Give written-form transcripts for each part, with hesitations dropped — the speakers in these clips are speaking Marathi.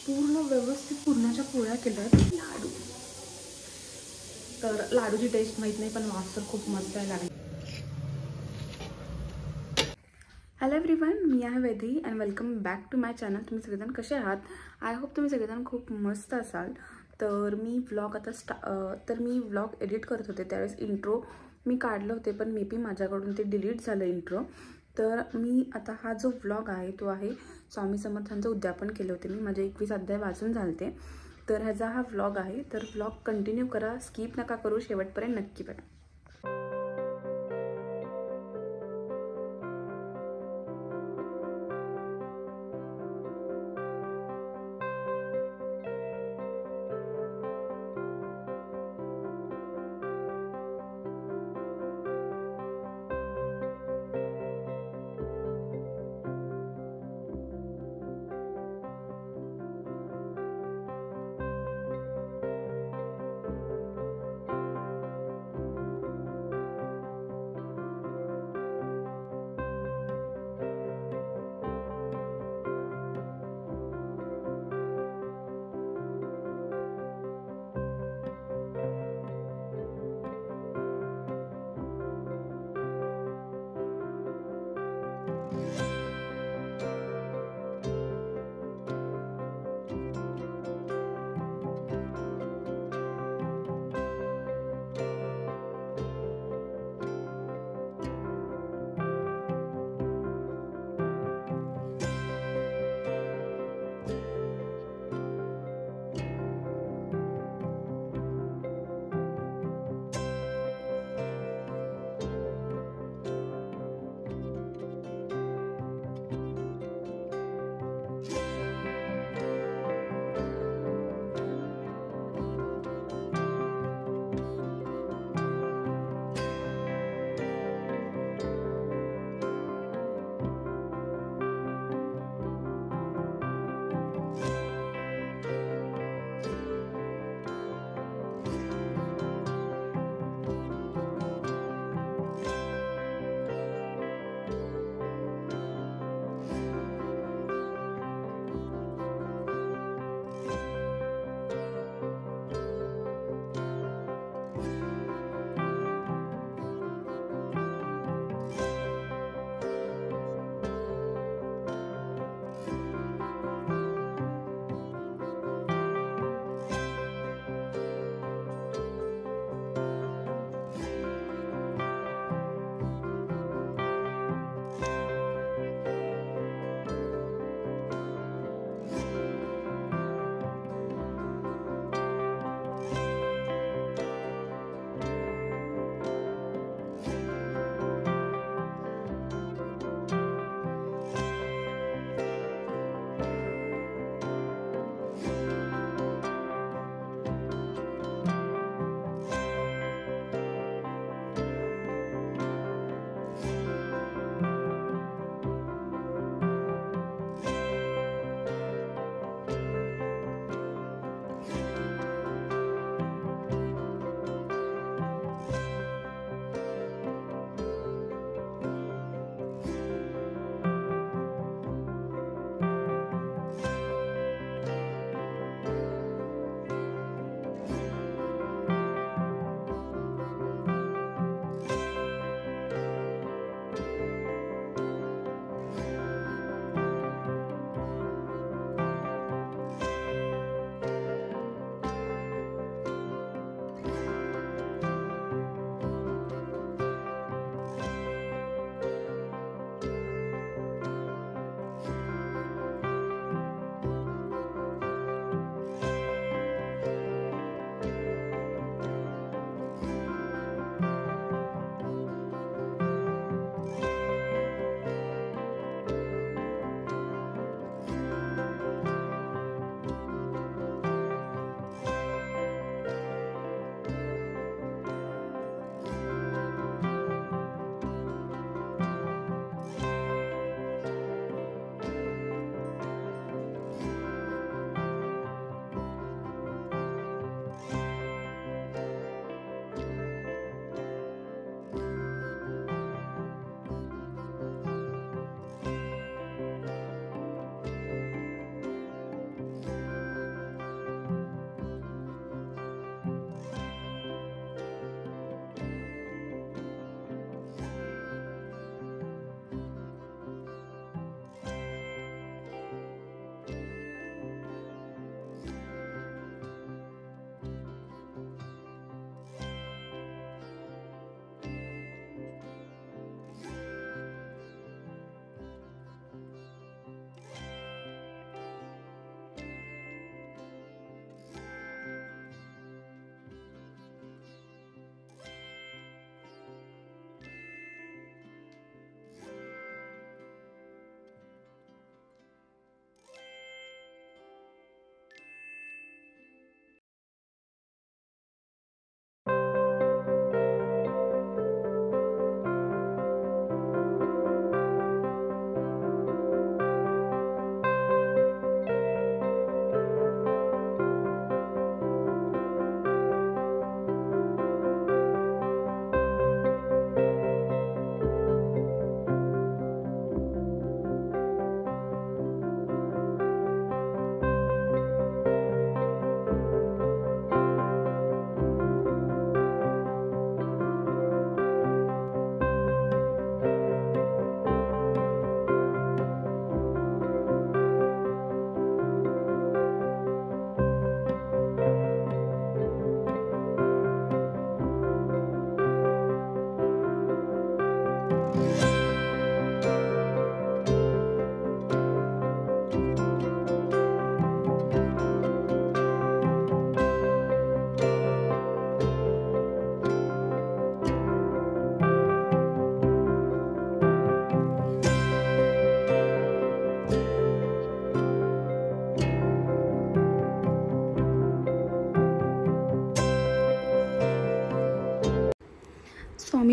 पूर्ण व्यवस्थित पुरणाच्या पोळ्या केल्यात. लाडू तर लाडूची टेस्ट माहीत नाही, पण वास तर खूप मस्त आहे लागली. हॅलो एव्हरीवन, मी आहे Vaidehi and welcome back to my channel. तुम्ही सगळेजण कसे आहात? आय होप तुम्ही सगळेजण खूप मस्त असाल. तर मी व्लॉग एडिट करत होते त्यावेळेस इंट्रो मी काढलं होते, पण मे बी माझ्याकडून ते डिलीट झालं इंट्रो. तर मी आता हा जो व्लॉग आहे तो आहे स्वामी समर्थांचं उद्यापन केले होते मी, माझे 21 अध्याय वाचून झालते. तर ह्याचा हा व्लॉग आहे. तर व्लॉग कंटिन्यू करा, स्किप नका करू, शेवटपर्यंत नक्की बघा.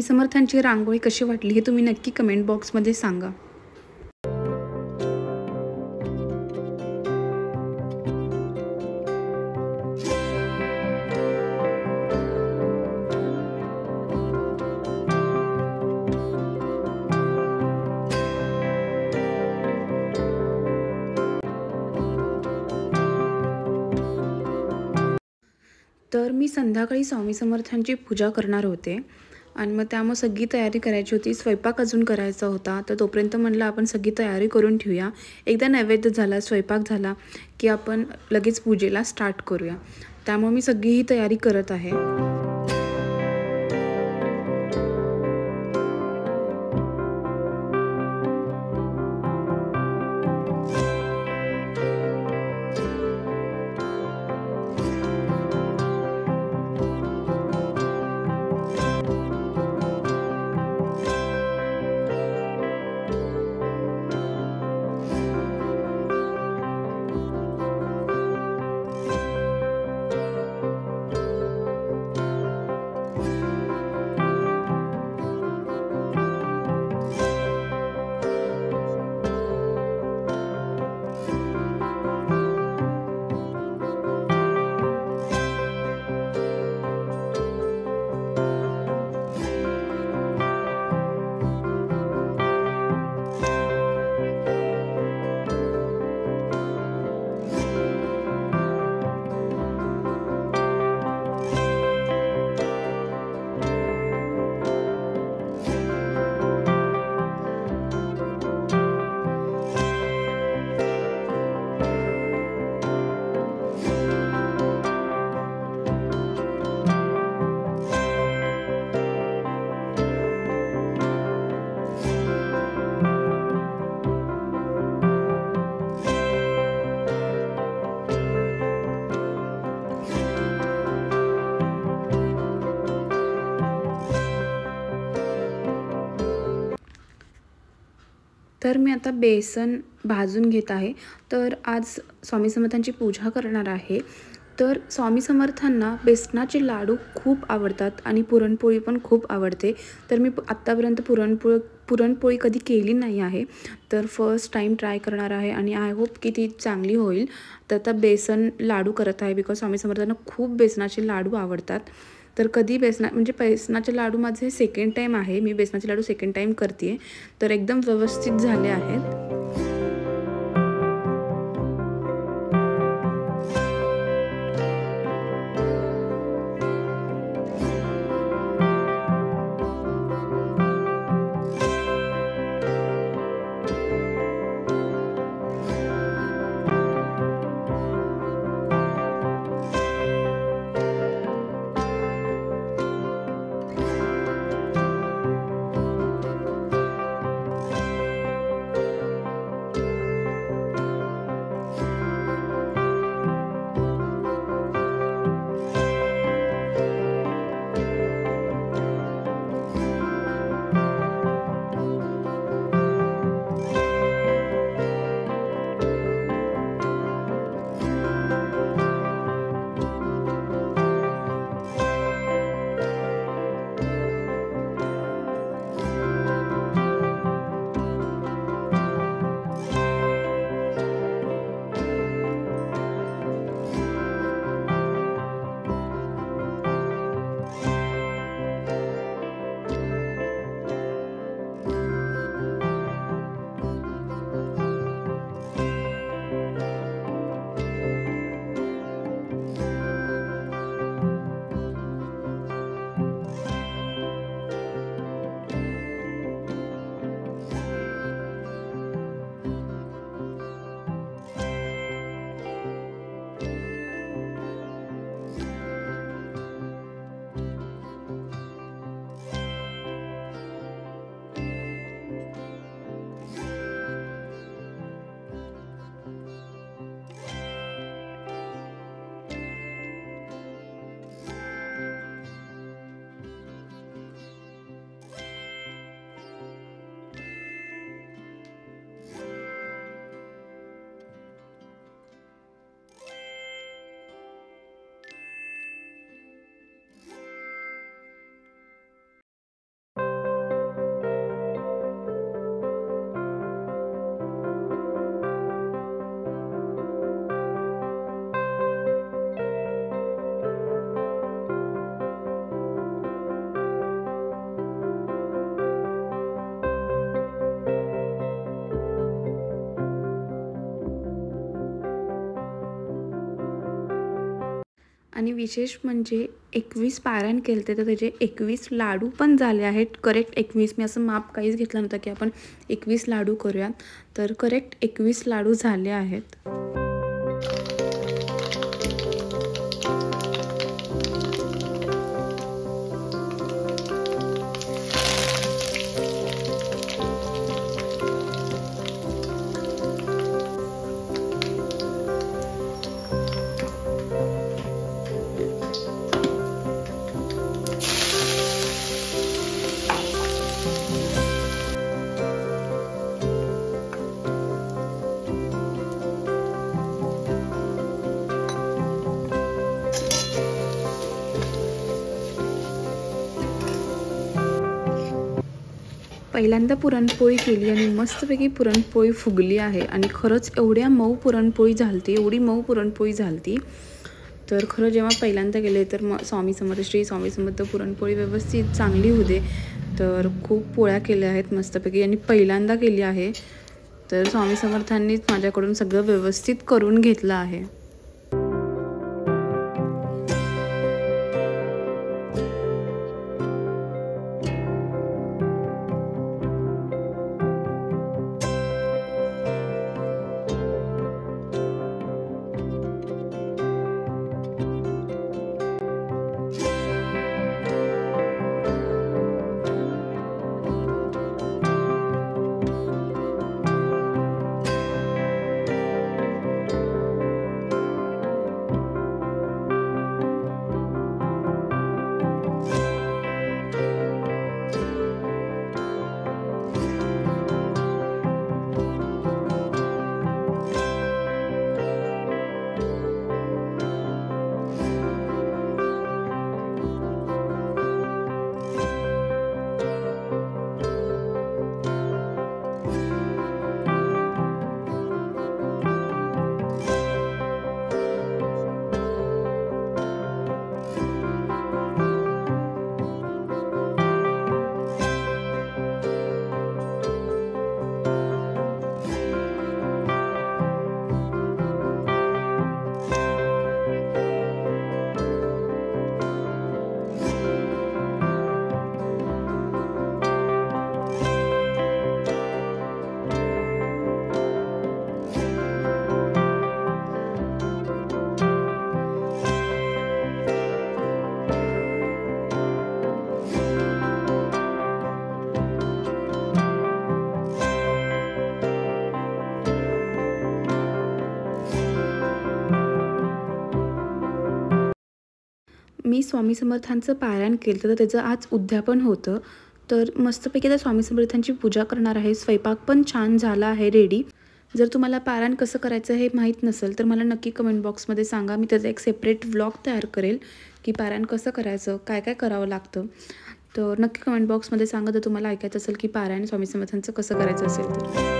स्वामी समर्थांची रांगोळी कशी वाटली हे तुम्ही नक्की कमेंट बॉक्समध्ये सांगा. तर मी संध्याकाळी स्वामी समर्थांची पूजा करणार होते आणि मग त्यामुळे सगळी तयारी करायची होती. स्वयंपाक अजून करायचा होता, तर तोपर्यंत म्हणलं आपण सगळी तयारी करून ठेवूया. एकदा नैवेद्य झाला, स्वयंपाक झाला की आपण लगेच पूजेला स्टार्ट करूया. त्यामुळे मी सगळी ही तयारी करत आहे. तर मी आता बेसन भाजून घेत आहे. तर आज स्वामी समर्थांची पूजा करणार आहे. तर स्वामी समर्थांना बेसनाचे लाडू खूप आवडतात आणि पुरणपोळी पण खूप आवडते. तर मी आत्तापर्यंत पुरणपोळी कधी केली नाही आहे, तर फर्स्ट टाईम ट्राय करणार आहे आणि आय होप की ती चांगली होईल. तर आता बेसन लाडू करत आहे बिकॉज स्वामी समर्थांना खूप बेसनाचे लाडू आवडतात. तर कधी बेसनाचे लाडू माझे सेकंड टाईम आहे. मी बेसनाचे लाडू सेकंड टाईम करते आहे. तर एकदम व्यवस्थित झाले आहेत. आणि विशेष म्हणजे 21 पारायण केले तर त्याचे 21 लाडू पण झाले आहेत. करेक्ट 21. मी असं माप काहीच घेतलं नव्हतं की आपण 21 लाडू करूयात, तर करेक्ट 21 लाडू झाले आहेत. पहिल्यांदा पुरणपोळी केली आणि मस्तपैकी पुरणपोळी फुगली आहे आणि खरंच एवढ्या मऊ पुरणपोळी झालती, एवढी मऊ पुरणपोळी झालती. तर खरं जेव्हा पहिल्यांदा गेले तर स्वामी समर्थ श्री स्वामी समर्थ पुरणपोळी व्यवस्थित चांगली होते. तर खूप पोळ्या केल्या आहेत मस्तपैकी आणि पहिल्यांदा केली आहे. तर स्वामी समर्थांनीच माझ्याकडून सगळं व्यवस्थित करून घेतलं आहे. मी स्वामी समर्थांचं पारायण केलं तर त्याचं आज उद्यापन होतं. तर मस्तपैकी त्या स्वामी समर्थांची पूजा करणार आहे. स्वयंपाक पण छान झाला आहे रेडी. जर तुम्हाला पारायण कसं करायचं हे माहीत नसेल तर मला नक्की कमेंट बॉक्समध्ये सांगा. मी त्याचा एक सेपरेट व्लॉग तयार करेल की पारायण कसं करायचं, काय काय करावं लागतं. तर नक्की कमेंट बॉक्समध्ये सांगा जर तुम्हाला ऐकायचं असेल की पारायण स्वामी समर्थांचं कसं करायचं असेल तर.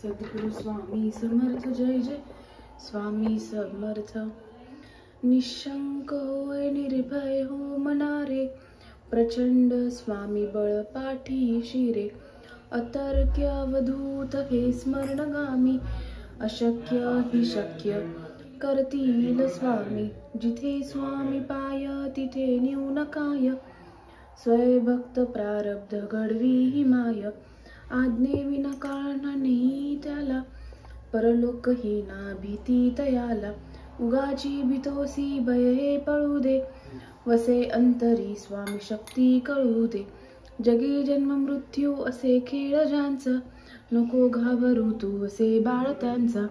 सद्गुरु स्वामी समर्थ जय जय स्वामी समर्थ. निशंक होय निर्भय हो मनारे, प्रचंड स्वामी बळ पाठीशी रे. अतर्क्य अवधूत हे स्मरणगामी, अशक्य हि शक्य करतील स्वामी. जिथे स्वामी पाय तिथे न्यून काय, स्वयंभक्त प्रारब्ध घडवी ही माय. आज्ञे विना काळना नाही त्याला, परलोक ही ना भीती तयाला. उगाची भीतोसी भय हे पळू दे, वसे अंतरी स्वामी शक्ती कळू दे. जगी जन्म मृत्यू असे खेळ ज्यांचा, नको घाबरू तू असे बाळ त्यांचा.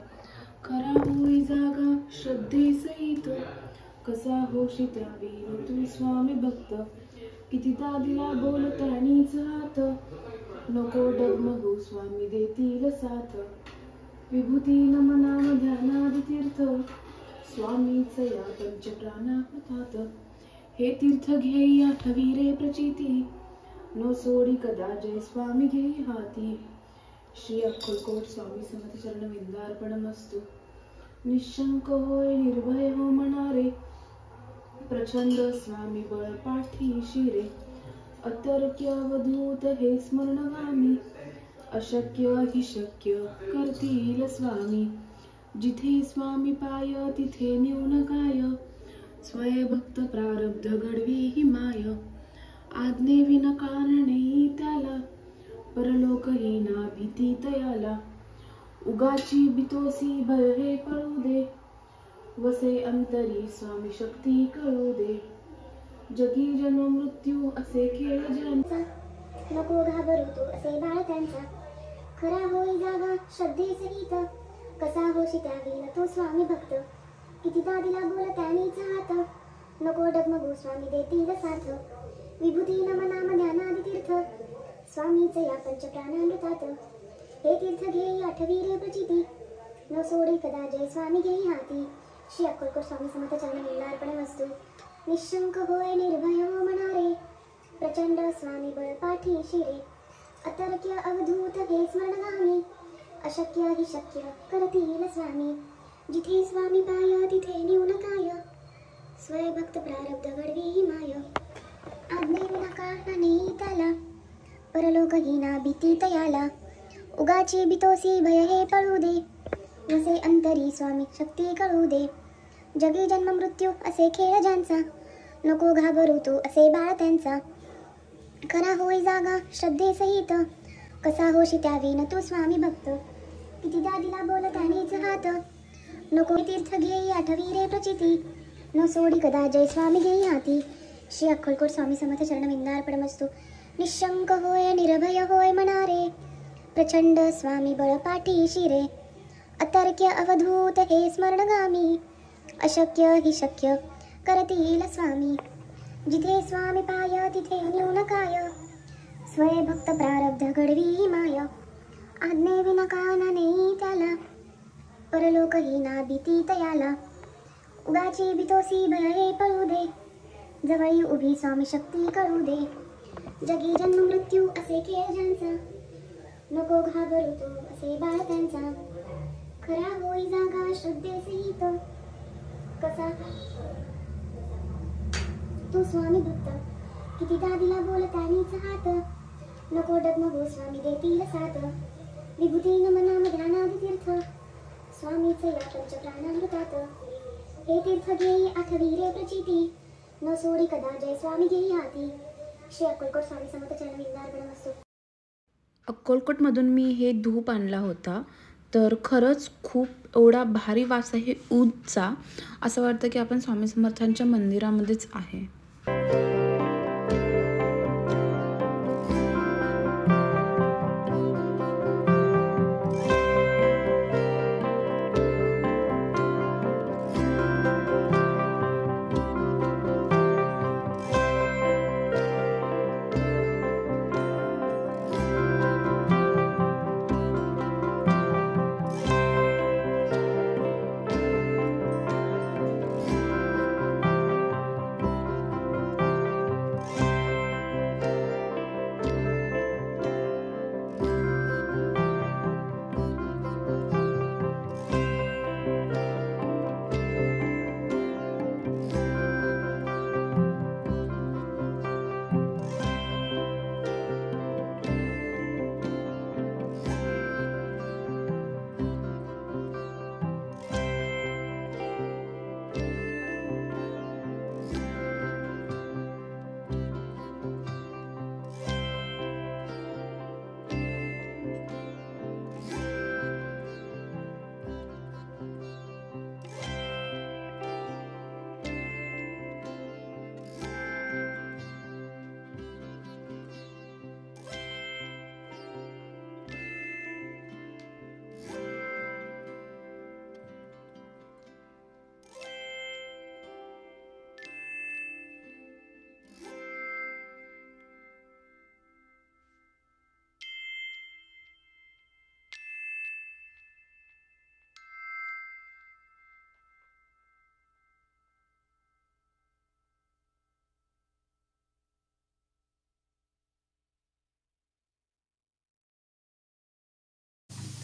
खरा होई जागा श्रद्धे सहित, कसा होशी त्यावी तू स्वामी भक्त. कितीदा दिला बोल त्यांनीच हात, नको डगमगू स्वामी देतील साथ. विभूती नमनाम ध्यानादि तीर्थ स्वामीच या पंचप्राणाकृतात. हे तीर्थ घेई आठवी रे प्रचिती न सोडी कदा जय स्वामी घेई हाती. श्री अक्कलकोट स्वामी समर्थ चरण विंदार्पणमस्तु. निशंक होय निर्भय हो मनारे प्रचंड स्वामी बळ पाठीशी रे. अतर्क्य अवधूत हे स्मरणगामी अशक्य हि शक्य करतील स्वामी. जिथे स्वामी पाय तिथे न्यून काय स्वयंभक्त प्रारब्ध घडवी ही माय. आज्ञे विना कारणे त्याला परलोक ही ना भीती तयाला. उगाची बितोसी भय हे पळू दे वसे अंतरी स्वामी शक्ती कळू दे. जगी जन्म मृत्यू असे खेळ ज्यांचा नको घाबरू तू असे बाळ त्यांचा. खरा होई जागा श्रद्धे सहित कसा होशी त्यावेळी तो स्वामी भक्त. कितीदा दिला बोल त्यानेच हात नको डगमगू स्वामी देतील साथ. विभूती नमनाम ध्यानादि तीर्थ स्वामीच या पंचप्राणामृतात. हे तीर्थ घेई आठवी रे प्रचिती न सोडे कदा जय स्वामी घेई हाती. श्री अक्कलकोट स्वामी समर्थ चरण विंदार्पणमस्तु. निशंक होय निर्भय हो मनारे प्रचंड स्वामी बळ पाठीशी रे. अतर्क्य अवधूत हे स्मरणगामी अशक्य हि शक्य करतील स्वामी. जिथे स्वामी पाय तिथे न्यून काय स्वयंभक्त प्रारब्ध घडवी ही माय. आज्ञे विना कारणे त्याला परलोक ही ना भीती तयाला. उगाची बितोसी भय हे पळू दे वसे अंतरी स्वामी शक्ती कळू दे. जगी जन्म मृत्यू असे खेळ ज्यांचा नको घाबरू तू असे बाळ त्यांचा. खरा होई जागा श्रद्धे सहित कसा होशी त्यावेळी तू स्वामी भक्त. कितीदा दिला बोल त्यानेच हात नको तीर्थ घेई आठवी रे प्रचिती न सोडी कदा जय स्वामी घेई हाती. श्री अक्कलकोट स्वामी समर्थ चरण विंदार्पणमस्तु. निशंक होय निर्भय होय मनारे प्रचंड स्वामी बळ पाठीशी रे. अतर्क्य अवधूत हे स्मरणगामी अशक्य हि शक्य करतील स्वामी. जिथे स्वामी पाय तिथे न्यून काय स्वयंभक्त प्रारब्ध घडवी ही माय. आज्ञे विना कानने त्याला परलोक ही ना भीती तयाला. उगाची बितोसी भय हे पळू दे जवळी उभी स्वामी शक्ती कळू दे. जगी जन्म मृत्यू असे खेळ ज्यांचा नको घाबरू तू असे बाळ त्यांचा. खरा होई जागा श्रद्धे सहित कसा तू स्वामी भक्त. कितीदा दिला बोल त्यानेच हात नको डगमगू स्वामी देतील साथ. विभूती नमनाम ध्यानादि तीर्थ स्वामीच या पंचप्राणामृतात. हे तीर्थ घेई आठवी रे प्रचिती न सोडी कदा जय स्वामी घेई हाती. श्री अक्कलकोट स्वामी समर्थ चरण विंदार्पणमस्तु. अक्कलकोटमधून मी हे धूप आणला होता. तर खरंच खूप एवढा भारी वास आहे ऊदचा. असं वाटतं की आपण स्वामी समर्थांच्या मंदिरामध्येच आहे.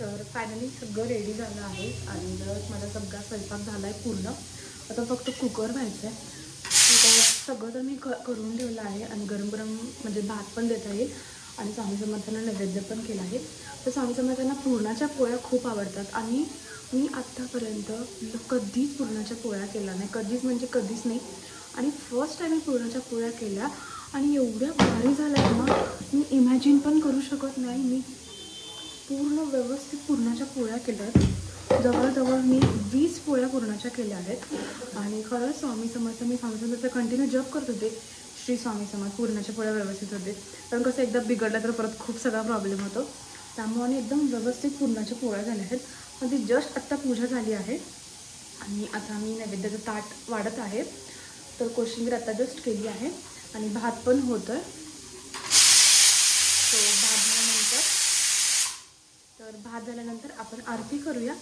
तर फायनली सगळं रेडी झालं आहे आणि जर माझा सगळा स्वयंपाक झाला आहे पूर्ण. आता फक्त कुकर व्हायचं आहे. सगळं तर मी करून ठेवलं आहे आणि गरम गरम म्हणजे भात पण देता येईल आणि स्वामी समर्थांना नैवेद्य पण केला आहे. तर स्वामी समर्थांना पुरणाच्या पोळ्या खूप आवडतात आणि मी आत्तापर्यंत कधीच पुरणाच्या पोळ्या केल्या नाही, कधीच म्हणजे कधीच नाही. आणि फर्स्ट टाईम मी पुरणाच्या पोळ्या केल्या आणि एवढ्या भारी झाल्या ना, मी इमॅजिन पण करू शकत नाही. मी पूर्ण व्यवस्थित पुरणाच्या पोळ्या केल्या आहेत. जवळजवळ मी 20 पोळ्या पुरणाच्या केल्या आहेत आणि खरंच स्वामी समर्थ, मी स्वामी समर्थ कंटिन्यू जप करत होते, श्री स्वामी समर्थ पुरणाच्या पोळ्या व्यवस्थित होते. कारण कसं एकदा बिघडलं तर परत खूप सगळा प्रॉब्लेम होतो. त्यामुळे एकदम व्यवस्थित पुरणाच्या पोळ्या झाल्या आहेत. पण ती जस्ट आत्ता पूजा झाली आहे आणि आता मी नैवेद्याचं ताट वाढत आहे. तर कोशिंबीर आता जस्ट केली आहे आणि भात पण होतं आहे. भात झाल्यानंतर आपण आरती करूया.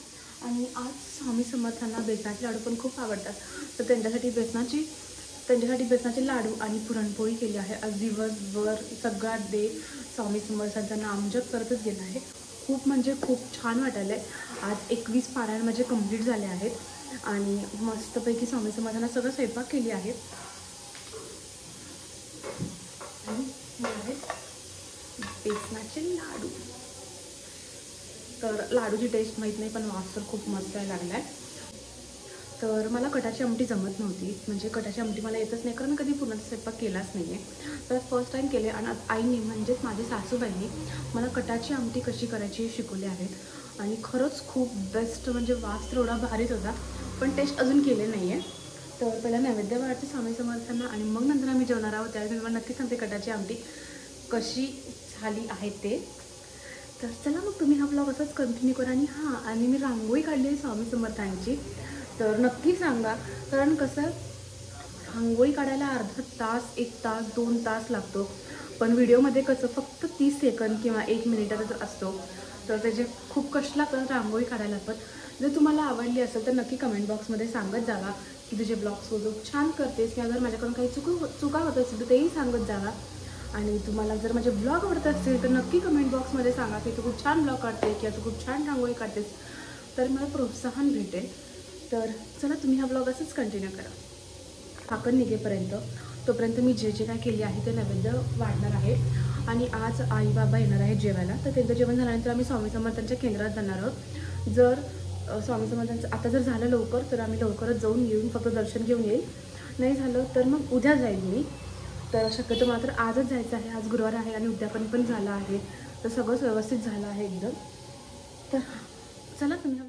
आणि आज स्वामी समर्थांना बेसनाचे लाडू पण खूप आवडतात. तर त्यांच्यासाठी बेसनाचे लाडू आणि पुरणपोळी केली आहे. आज दिवसभर सगळा डे स्वामी समर्थांचं नामजप करतच गेला आहे. खूप म्हणजे खूप छान वाटायला आहे. आज 21 पारायण म्हणजे कंप्लीट झाले आहेत आणि मस्तपैकी स्वामी समर्थांना सगळं स्वयंपाक केली आहे. बेसनाचे लाडू, तर लाडूची टेस्ट माहीत नाही पण वास तर खूप मस्त लागला आहे. तर मला कटाची आमटी जमत नव्हती, म्हणजे कटाची आमटी मला येतच नाही कारण कधी पुरणाचा स्वयंपाक केलाच नाही आहे. तर फर्स्ट टाईम केले आणि आईने म्हणजेच माझी सासूबाईंनी मला कटाची आमटी कशी करायची शिकवली आहेत आणि खरंच खूप बेस्ट, म्हणजे वास तर एवढा भारीच होता. पण टेस्ट अजून केले नाही आहे. तर पहिला नैवेद्य वाढते स्वामी समर्थांना आणि मग नंतर आम्ही जेवणार आहोत. त्यावेळी मी मला नक्की सांगते कटाची आमटी कशी झाली आहे ते. तर चला मग तुम्ही हा ब्लॉग असाच कंटिन्यू करा. आणि मी रांगोळी काढली आहे स्वामी समर्थांची, तर नक्की सांगा. कारण कसं रांगोळी काढायला अर्धा तास, 1 तास, 2 तास लागतो. पण व्हिडिओमध्ये कसं फक्त 30 सेकंद किंवा 1 मिनिटाचा असतो. तर त्याचे खूप कष्ट लागतात रांगोळी काढायला. पण जर तुम्हाला आवडली असेल तर नक्की कमेंट बॉक्समध्ये सांगत जावा की तुझे ब्लॉग्स खूप छान करतेस किंवा जर माझ्याकडून काही चुका होत असेल तर तेही सांगत जावा. आणि तुम्हाला जर माझे ब्लॉग आवडत असतील तर नक्की कमेंट बॉक्समध्ये सांगा की तू खूप छान ब्लॉग काढते किंवा तू खूप छान रांगोळी काढतेस, तर मला प्रोत्साहन भेटेल. तर चला तुम्ही हा ब्लॉग असंच कंटिन्यू करा फाकण निघेपर्यंत. तोपर्यंत मी जे काय केली आहे ते नैवेद्य वाढणार आहे. आणि आज आई बाबा येणार आहेत जेवायला, तर त्यांचं जेवण झाल्यानंतर आम्ही स्वामी समर्थांच्या केंद्रात जाणार आहोत. जर स्वामी समर्थांचं आता जर झालं लवकर तर आम्ही लवकरच जाऊन येऊन फक्त दर्शन घेऊन येईल, नाही झालं तर मग उद्या जाईल मी. तर शक्यतो मात्र आजच जायचं आहे. आज गुरुवार आहे आणि उद्यापन पण झालं आहे, तर सगळंच व्यवस्थित झालं आहे एकदम. तर चला तुम्ही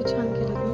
छान केलं